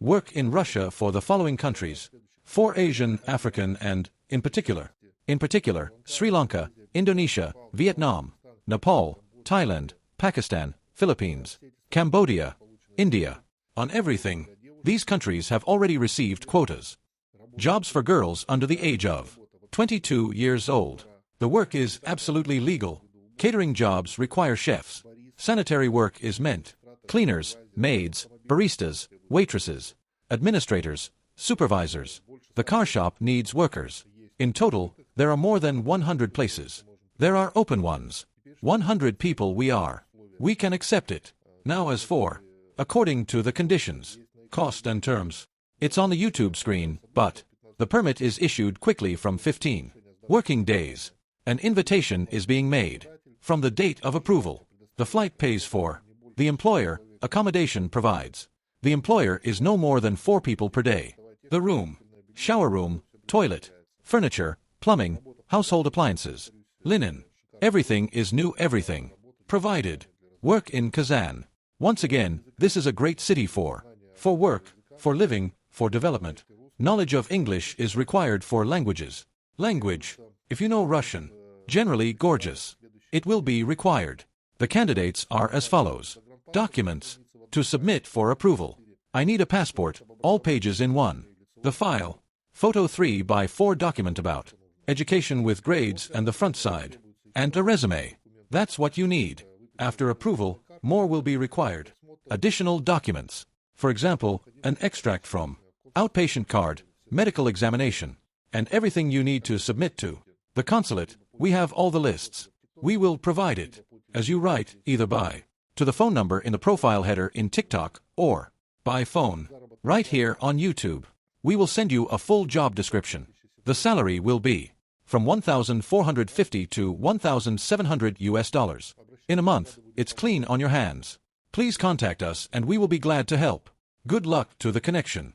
Work in Russia for the following countries. 4 Asian, African and, in particular, Sri Lanka, Indonesia, Vietnam, Nepal, Thailand, Pakistan, Philippines, Cambodia, India. On everything, these countries have already received quotas. Jobs for girls under the age of 22 years old. The work is absolutely legal. Catering jobs require chefs. Sanitary work is meant cleaners, maids, baristas, waitresses, administrators, supervisors. The car shop needs workers. In total, there are more than 100 places. There are open ones. 100 people we are. We can accept it. Now as for, according to the conditions, cost and terms. It's on the YouTube screen, but the permit is issued quickly from 15 working days. An invitation is being made. From the date of approval, the flight pays for. The employer, accommodation provides. The employer is no more than 4 people per day. The room, shower room, toilet, furniture, plumbing, household appliances, linen. Everything is new, everything provided. Work in Kazan. Once again, this is a great city for work, for living, for development. Knowledge of English is required for languages. Language. If you know Russian, generally gorgeous. It will be required. The candidates are as follows. Documents. To submit for approval. I need a passport, all pages in one. The file. Photo 3x4 document about education with grades and the front side. And a resume. That's what you need. After approval, more will be required. Additional documents. For example, an extract from outpatient card, medical examination, and everything you need to submit to the consulate. We have all the lists. We will provide it, as you write, either by to the phone number in the profile header in TikTok, or by phone, right here on YouTube. We will send you a full job description. The salary will be from $1,450 to $1,700 in a month. It's clean on your hands. Please contact us and we will be glad to help. Good luck to the connection.